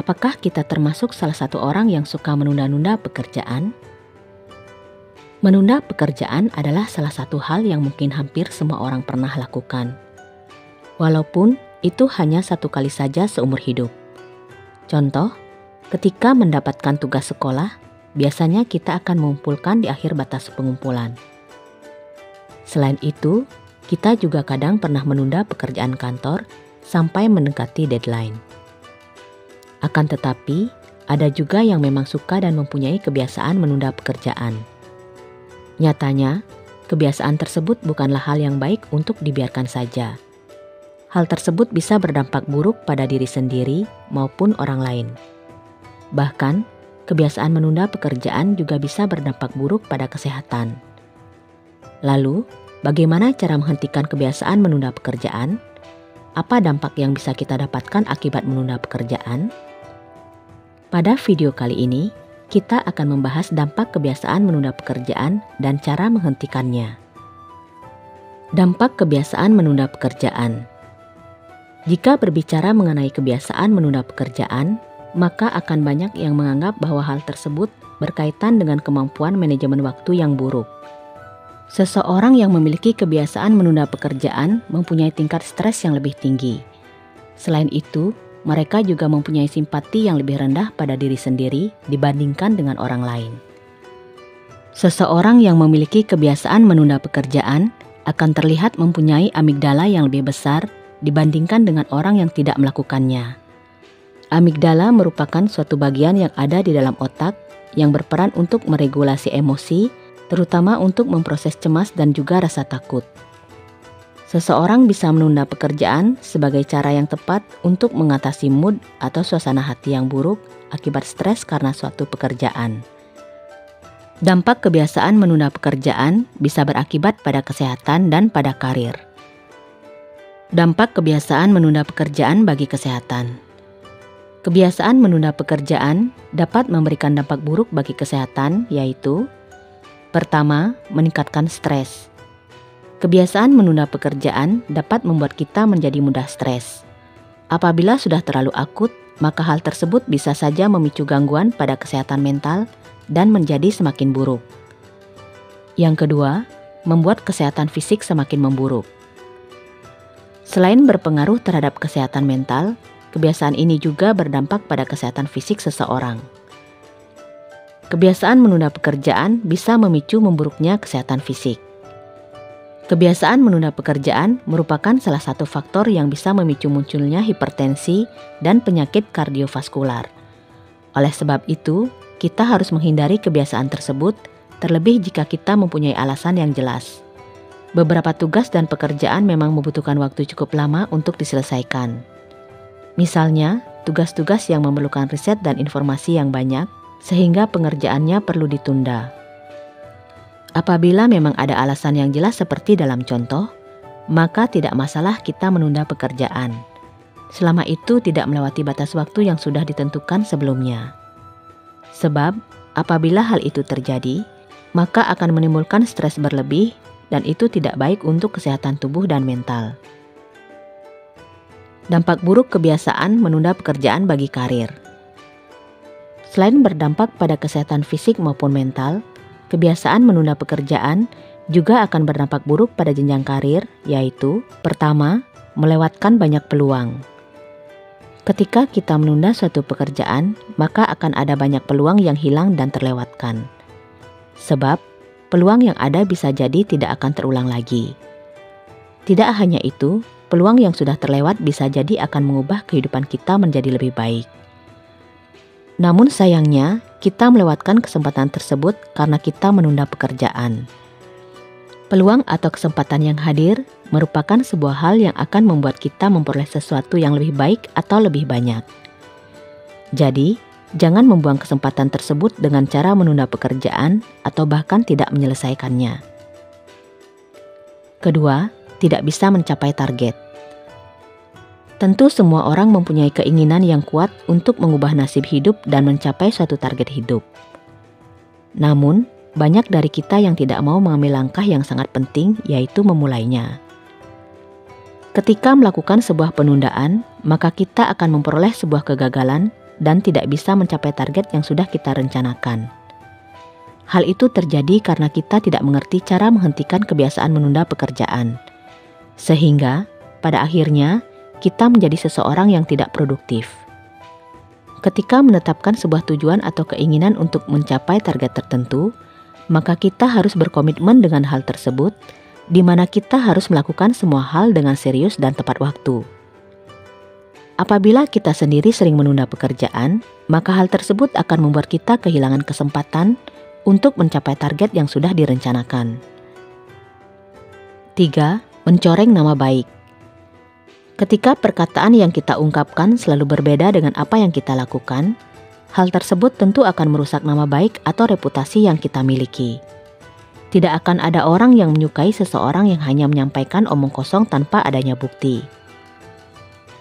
Apakah kita termasuk salah satu orang yang suka menunda-nunda pekerjaan? Menunda pekerjaan adalah salah satu hal yang mungkin hampir semua orang pernah lakukan. Walaupun itu hanya satu kali saja seumur hidup. Contoh, ketika mendapatkan tugas sekolah, biasanya kita akan mengumpulkan di akhir batas pengumpulan. Selain itu, kita juga kadang pernah menunda pekerjaan kantor sampai mendekati deadline. Akan tetapi, ada juga yang memang suka dan mempunyai kebiasaan menunda pekerjaan. Nyatanya, kebiasaan tersebut bukanlah hal yang baik untuk dibiarkan saja. Hal tersebut bisa berdampak buruk pada diri sendiri maupun orang lain. Bahkan, kebiasaan menunda pekerjaan juga bisa berdampak buruk pada kesehatan. Lalu, bagaimana cara menghentikan kebiasaan menunda pekerjaan? Apa dampak yang bisa kita dapatkan akibat menunda pekerjaan? Pada video kali ini, kita akan membahas dampak kebiasaan menunda pekerjaan dan cara menghentikannya. Dampak kebiasaan menunda pekerjaan. Jika berbicara mengenai kebiasaan menunda pekerjaan, maka akan banyak yang menganggap bahwa hal tersebut berkaitan dengan kemampuan manajemen waktu yang buruk. Seseorang yang memiliki kebiasaan menunda pekerjaan mempunyai tingkat stres yang lebih tinggi. Selain itu, mereka juga mempunyai simpati yang lebih rendah pada diri sendiri dibandingkan dengan orang lain. Seseorang yang memiliki kebiasaan menunda pekerjaan akan terlihat mempunyai amigdala yang lebih besar dibandingkan dengan orang yang tidak melakukannya. Amigdala merupakan suatu bagian yang ada di dalam otak yang berperan untuk meregulasi emosi, terutama untuk memproses cemas dan juga rasa takut. Seseorang bisa menunda pekerjaan sebagai cara yang tepat untuk mengatasi mood atau suasana hati yang buruk akibat stres karena suatu pekerjaan. Dampak kebiasaan menunda pekerjaan bisa berakibat pada kesehatan dan pada karir. Dampak kebiasaan menunda pekerjaan bagi kesehatan. Kebiasaan menunda pekerjaan dapat memberikan dampak buruk bagi kesehatan, yaitu: pertama, meningkatkan stres. Kebiasaan menunda pekerjaan dapat membuat kita menjadi mudah stres. Apabila sudah terlalu akut, maka hal tersebut bisa saja memicu gangguan pada kesehatan mental dan menjadi semakin buruk. Yang kedua, membuat kesehatan fisik semakin memburuk. Selain berpengaruh terhadap kesehatan mental, kebiasaan ini juga berdampak pada kesehatan fisik seseorang. Kebiasaan menunda pekerjaan bisa memicu memburuknya kesehatan fisik. Kebiasaan menunda pekerjaan merupakan salah satu faktor yang bisa memicu munculnya hipertensi dan penyakit kardiovaskular. Oleh sebab itu, kita harus menghindari kebiasaan tersebut, terlebih jika kita mempunyai alasan yang jelas. Beberapa tugas dan pekerjaan memang membutuhkan waktu cukup lama untuk diselesaikan. Misalnya, tugas-tugas yang memerlukan riset dan informasi yang banyak, sehingga pengerjaannya perlu ditunda. Apabila memang ada alasan yang jelas seperti dalam contoh, maka tidak masalah kita menunda pekerjaan. Selama itu tidak melewati batas waktu yang sudah ditentukan sebelumnya. Sebab, apabila hal itu terjadi, maka akan menimbulkan stres berlebih dan itu tidak baik untuk kesehatan tubuh dan mental. Dampak buruk kebiasaan menunda pekerjaan bagi karir. Selain berdampak pada kesehatan fisik maupun mental, kebiasaan menunda pekerjaan juga akan berdampak buruk pada jenjang karir, yaitu: pertama, melewatkan banyak peluang. Ketika kita menunda suatu pekerjaan, maka akan ada banyak peluang yang hilang dan terlewatkan. Sebab, peluang yang ada bisa jadi tidak akan terulang lagi. Tidak hanya itu, peluang yang sudah terlewat bisa jadi akan mengubah kehidupan kita menjadi lebih baik. Namun sayangnya, kita melewatkan kesempatan tersebut karena kita menunda pekerjaan. Peluang atau kesempatan yang hadir merupakan sebuah hal yang akan membuat kita memperoleh sesuatu yang lebih baik atau lebih banyak. Jadi, jangan membuang kesempatan tersebut dengan cara menunda pekerjaan atau bahkan tidak menyelesaikannya. Kedua, tidak bisa mencapai target. Tentu semua orang mempunyai keinginan yang kuat untuk mengubah nasib hidup dan mencapai suatu target hidup. Namun, banyak dari kita yang tidak mau mengambil langkah yang sangat penting, yaitu memulainya. Ketika melakukan sebuah penundaan, maka kita akan memperoleh sebuah kegagalan dan tidak bisa mencapai target yang sudah kita rencanakan. Hal itu terjadi karena kita tidak mengerti cara menghentikan kebiasaan menunda pekerjaan. Sehingga, pada akhirnya, kita menjadi seseorang yang tidak produktif. Ketika menetapkan sebuah tujuan atau keinginan untuk mencapai target tertentu, maka kita harus berkomitmen dengan hal tersebut, di mana kita harus melakukan semua hal dengan serius dan tepat waktu. Apabila kita sendiri sering menunda pekerjaan, maka hal tersebut akan membuat kita kehilangan kesempatan untuk mencapai target yang sudah direncanakan. 3. Mencoreng nama baik. Ketika perkataan yang kita ungkapkan selalu berbeda dengan apa yang kita lakukan, hal tersebut tentu akan merusak nama baik atau reputasi yang kita miliki. Tidak akan ada orang yang menyukai seseorang yang hanya menyampaikan omong kosong tanpa adanya bukti.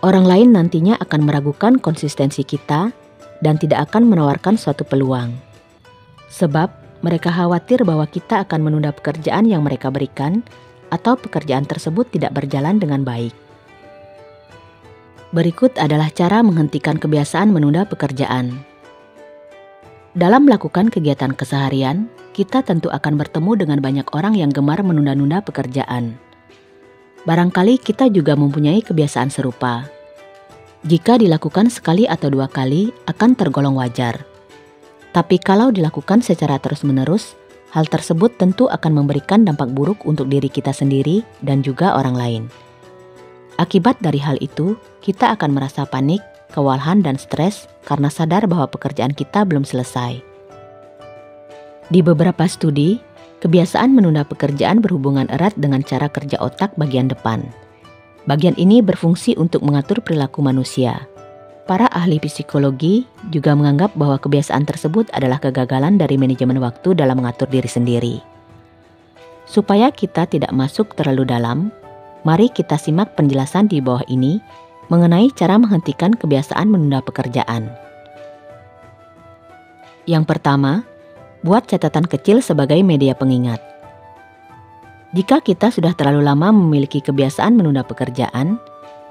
Orang lain nantinya akan meragukan konsistensi kita dan tidak akan menawarkan suatu peluang. Sebab mereka khawatir bahwa kita akan menunda pekerjaan yang mereka berikan atau pekerjaan tersebut tidak berjalan dengan baik. Berikut adalah cara menghentikan kebiasaan menunda pekerjaan. Dalam melakukan kegiatan keseharian, kita tentu akan bertemu dengan banyak orang yang gemar menunda-nunda pekerjaan. Barangkali kita juga mempunyai kebiasaan serupa. Jika dilakukan sekali atau 2 kali, akan tergolong wajar. Tapi kalau dilakukan secara terus-menerus, hal tersebut tentu akan memberikan dampak buruk untuk diri kita sendiri dan juga orang lain. Akibat dari hal itu, kita akan merasa panik, kewalahan dan stres karena sadar bahwa pekerjaan kita belum selesai. Di beberapa studi, kebiasaan menunda pekerjaan berhubungan erat dengan cara kerja otak bagian depan. Bagian ini berfungsi untuk mengatur perilaku manusia. Para ahli psikologi juga menganggap bahwa kebiasaan tersebut adalah kegagalan dari manajemen waktu dalam mengatur diri sendiri. Supaya kita tidak masuk terlalu dalam, mari kita simak penjelasan di bawah ini mengenai cara menghentikan kebiasaan menunda pekerjaan. Yang pertama, buat catatan kecil sebagai media pengingat. Jika kita sudah terlalu lama memiliki kebiasaan menunda pekerjaan,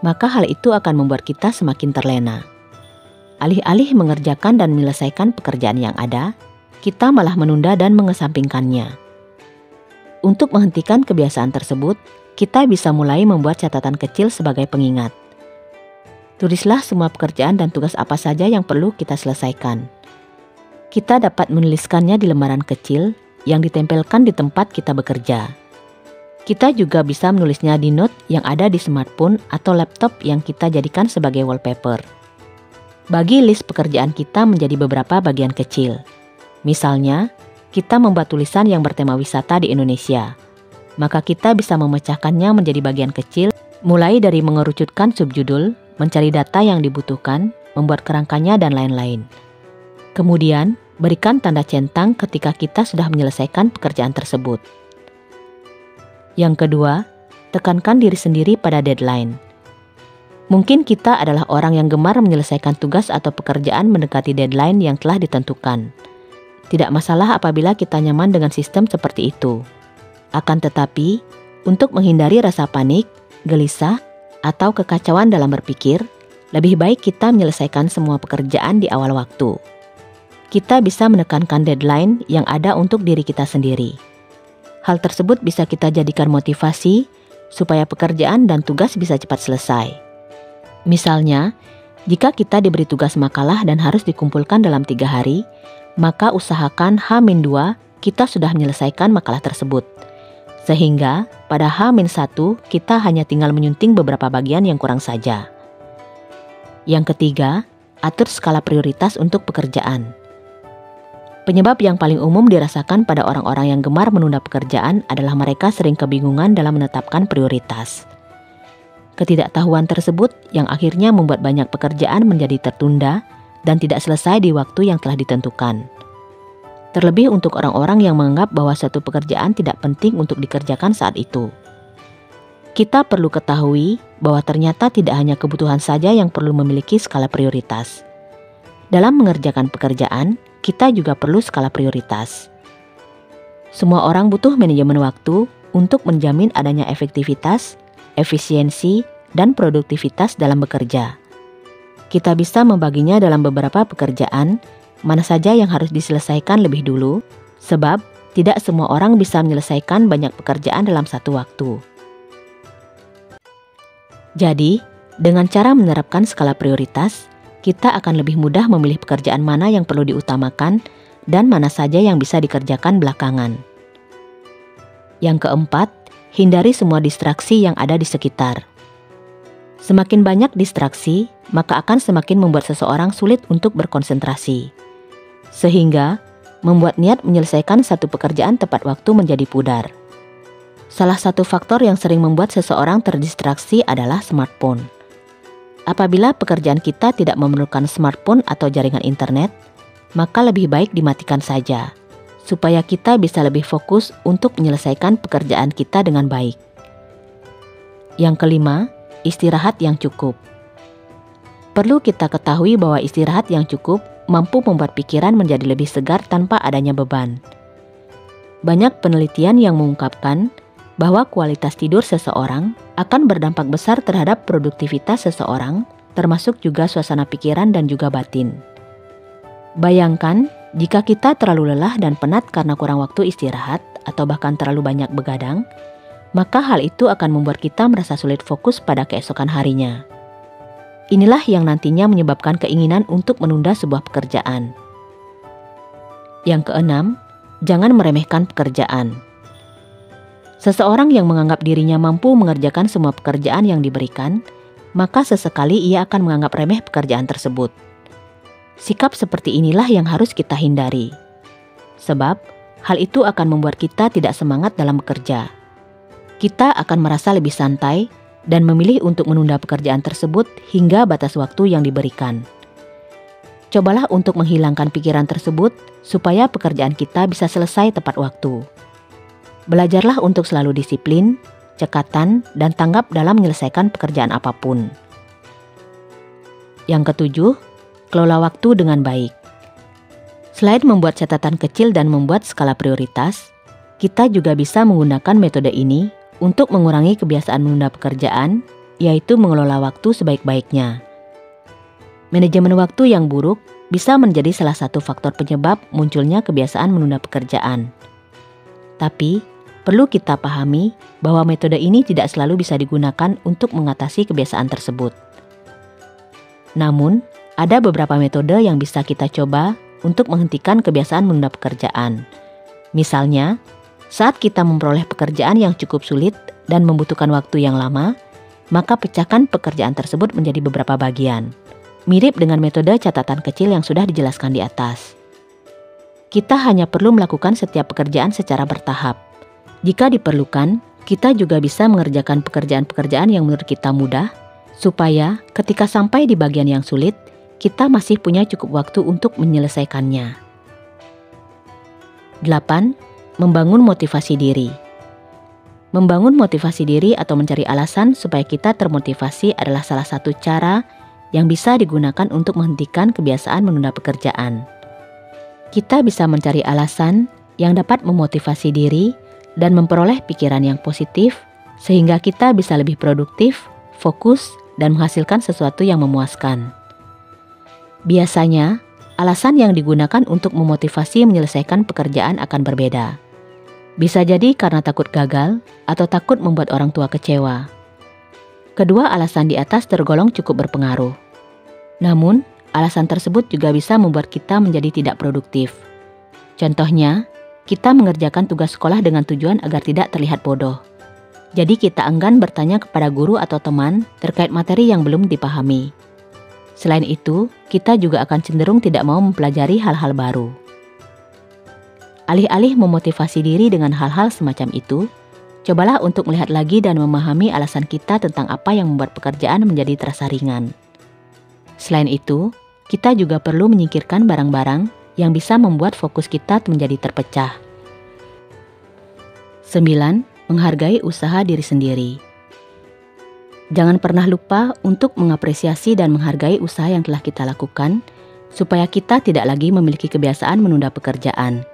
maka hal itu akan membuat kita semakin terlena. Alih-alih mengerjakan dan menyelesaikan pekerjaan yang ada, kita malah menunda dan mengesampingkannya. Untuk menghentikan kebiasaan tersebut, kita bisa mulai membuat catatan kecil sebagai pengingat. Tulislah semua pekerjaan dan tugas apa saja yang perlu kita selesaikan. Kita dapat menuliskannya di lembaran kecil yang ditempelkan di tempat kita bekerja. Kita juga bisa menulisnya di note yang ada di smartphone atau laptop yang kita jadikan sebagai wallpaper. Bagi list pekerjaan kita menjadi beberapa bagian kecil. Misalnya, kita membuat tulisan yang bertema wisata di Indonesia. Maka kita bisa memecahkannya menjadi bagian kecil, mulai dari mengerucutkan subjudul, mencari data yang dibutuhkan, membuat kerangkanya, dan lain-lain. Kemudian, berikan tanda centang ketika kita sudah menyelesaikan pekerjaan tersebut. Yang kedua, tekankan diri sendiri pada deadline. Mungkin kita adalah orang yang gemar menyelesaikan tugas atau pekerjaan mendekati deadline yang telah ditentukan. Tidak masalah apabila kita nyaman dengan sistem seperti itu. Akan tetapi, untuk menghindari rasa panik, gelisah, atau kekacauan dalam berpikir, lebih baik kita menyelesaikan semua pekerjaan di awal waktu. Kita bisa menekankan deadline yang ada untuk diri kita sendiri. Hal tersebut bisa kita jadikan motivasi supaya pekerjaan dan tugas bisa cepat selesai. Misalnya, jika kita diberi tugas makalah dan harus dikumpulkan dalam 3 hari, maka usahakan H-2 kita sudah menyelesaikan makalah tersebut. Sehingga pada H-1 kita hanya tinggal menyunting beberapa bagian yang kurang saja. Yang ketiga, atur skala prioritas untuk pekerjaan. Penyebab yang paling umum dirasakan pada orang-orang yang gemar menunda pekerjaan adalah mereka sering kebingungan dalam menetapkan prioritas. Ketidaktahuan tersebut yang akhirnya membuat banyak pekerjaan menjadi tertunda dan tidak selesai di waktu yang telah ditentukan. Terlebih untuk orang-orang yang menganggap bahwa suatu pekerjaan tidak penting untuk dikerjakan saat itu. Kita perlu ketahui bahwa ternyata tidak hanya kebutuhan saja yang perlu memiliki skala prioritas. Dalam mengerjakan pekerjaan, kita juga perlu skala prioritas. Semua orang butuh manajemen waktu untuk menjamin adanya efektivitas, efisiensi, dan produktivitas dalam bekerja. kita bisa membaginya dalam beberapa pekerjaan, mana saja yang harus diselesaikan lebih dulu, sebab tidak semua orang bisa menyelesaikan banyak pekerjaan dalam satu waktu. Jadi, dengan cara menerapkan skala prioritas, kita akan lebih mudah memilih pekerjaan mana yang perlu diutamakan dan mana saja yang bisa dikerjakan belakangan. Yang keempat, hindari semua distraksi yang ada di sekitar. Semakin banyak distraksi, maka akan semakin membuat seseorang sulit untuk berkonsentrasi, sehingga membuat niat menyelesaikan satu pekerjaan tepat waktu menjadi pudar. Salah satu faktor yang sering membuat seseorang terdistraksi adalah smartphone. Apabila pekerjaan kita tidak memerlukan smartphone atau jaringan internet, maka lebih baik dimatikan saja, supaya kita bisa lebih fokus untuk menyelesaikan pekerjaan kita dengan baik. Yang kelima, istirahat yang cukup. Perlu kita ketahui bahwa istirahat yang cukup mampu membuat pikiran menjadi lebih segar tanpa adanya beban. Banyak penelitian yang mengungkapkan bahwa kualitas tidur seseorang akan berdampak besar terhadap produktivitas seseorang, termasuk juga suasana pikiran dan juga batin. Bayangkan jika kita terlalu lelah dan penat karena kurang waktu istirahat atau bahkan terlalu banyak begadang, maka hal itu akan membuat kita merasa sulit fokus pada keesokan harinya. Inilah yang nantinya menyebabkan keinginan untuk menunda sebuah pekerjaan. Yang keenam, jangan meremehkan pekerjaan. Seseorang yang menganggap dirinya mampu mengerjakan semua pekerjaan yang diberikan, maka sesekali ia akan menganggap remeh pekerjaan tersebut. Sikap seperti inilah yang harus kita hindari. Sebab, hal itu akan membuat kita tidak semangat dalam bekerja. Kita akan merasa lebih santai dan memilih untuk menunda pekerjaan tersebut hingga batas waktu yang diberikan. Cobalah untuk menghilangkan pikiran tersebut supaya pekerjaan kita bisa selesai tepat waktu. Belajarlah untuk selalu disiplin, cekatan, dan tanggap dalam menyelesaikan pekerjaan apapun. Yang ketujuh, kelola waktu dengan baik. Selain membuat catatan kecil dan membuat skala prioritas, kita juga bisa menggunakan metode ini untuk mengurangi kebiasaan menunda pekerjaan, yaitu mengelola waktu sebaik-baiknya. Manajemen waktu yang buruk bisa menjadi salah satu faktor penyebab munculnya kebiasaan menunda pekerjaan. Tapi, perlu kita pahami bahwa metode ini tidak selalu bisa digunakan untuk mengatasi kebiasaan tersebut. Namun, ada beberapa metode yang bisa kita coba untuk menghentikan kebiasaan menunda pekerjaan. Misalnya, saat kita memperoleh pekerjaan yang cukup sulit dan membutuhkan waktu yang lama, maka pecahkan pekerjaan tersebut menjadi beberapa bagian. Mirip dengan metode catatan kecil yang sudah dijelaskan di atas. Kita hanya perlu melakukan setiap pekerjaan secara bertahap. Jika diperlukan, kita juga bisa mengerjakan pekerjaan-pekerjaan yang menurut kita mudah, supaya ketika sampai di bagian yang sulit, kita masih punya cukup waktu untuk menyelesaikannya. 8. Membangun motivasi diri. Membangun motivasi diri atau mencari alasan supaya kita termotivasi adalah salah satu cara yang bisa digunakan untuk menghentikan kebiasaan menunda pekerjaan. Kita bisa mencari alasan yang dapat memotivasi diri dan memperoleh pikiran yang positif, sehingga kita bisa lebih produktif, fokus, dan menghasilkan sesuatu yang memuaskan. Biasanya, alasan yang digunakan untuk memotivasi menyelesaikan pekerjaan akan berbeda. Bisa jadi karena takut gagal atau takut membuat orang tua kecewa. Kedua alasan di atas tergolong cukup berpengaruh. Namun, alasan tersebut juga bisa membuat kita menjadi tidak produktif. Contohnya, kita mengerjakan tugas sekolah dengan tujuan agar tidak terlihat bodoh. Jadi kita enggan bertanya kepada guru atau teman terkait materi yang belum dipahami. Selain itu, kita juga akan cenderung tidak mau mempelajari hal-hal baru. Alih-alih memotivasi diri dengan hal-hal semacam itu, cobalah untuk melihat lagi dan memahami alasan kita tentang apa yang membuat pekerjaan menjadi terasa ringan. Selain itu, kita juga perlu menyingkirkan barang-barang yang bisa membuat fokus kita menjadi terpecah. 9. Menghargai usaha diri sendiri. Jangan pernah lupa untuk mengapresiasi dan menghargai usaha yang telah kita lakukan, supaya kita tidak lagi memiliki kebiasaan menunda pekerjaan.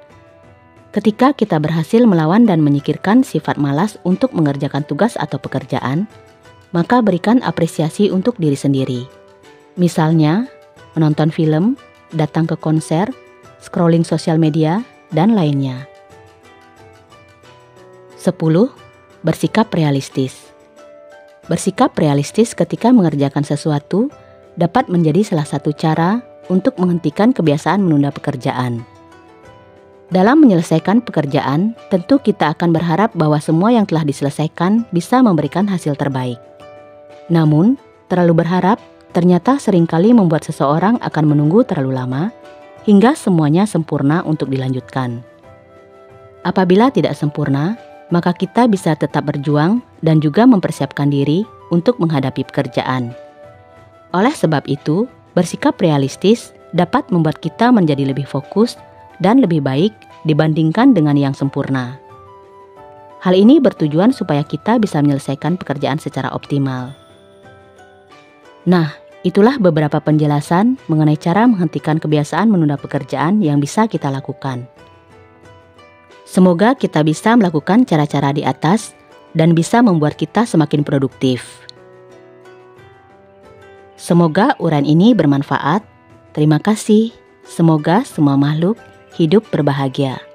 Ketika kita berhasil melawan dan menyingkirkan sifat malas untuk mengerjakan tugas atau pekerjaan, maka berikan apresiasi untuk diri sendiri. Misalnya, menonton film, datang ke konser, scrolling sosial media, dan lainnya. 10. Bersikap realistis. Bersikap realistis ketika mengerjakan sesuatu dapat menjadi salah satu cara untuk menghentikan kebiasaan menunda pekerjaan. Dalam menyelesaikan pekerjaan, tentu kita akan berharap bahwa semua yang telah diselesaikan bisa memberikan hasil terbaik. Namun, terlalu berharap ternyata seringkali membuat seseorang akan menunggu terlalu lama hingga semuanya sempurna untuk dilanjutkan. Apabila tidak sempurna, maka kita bisa tetap berjuang dan juga mempersiapkan diri untuk menghadapi pekerjaan. Oleh sebab itu, bersikap realistis dapat membuat kita menjadi lebih fokus dan lebih baik dibandingkan dengan yang sempurna. Hal ini bertujuan supaya kita bisa menyelesaikan pekerjaan secara optimal. Nah, itulah beberapa penjelasan mengenai cara menghentikan kebiasaan menunda pekerjaan yang bisa kita lakukan. Semoga kita bisa melakukan cara-cara di atas dan bisa membuat kita semakin produktif. Semoga uraian ini bermanfaat. Terima kasih. Semoga semua makhluk hidup berbahagia.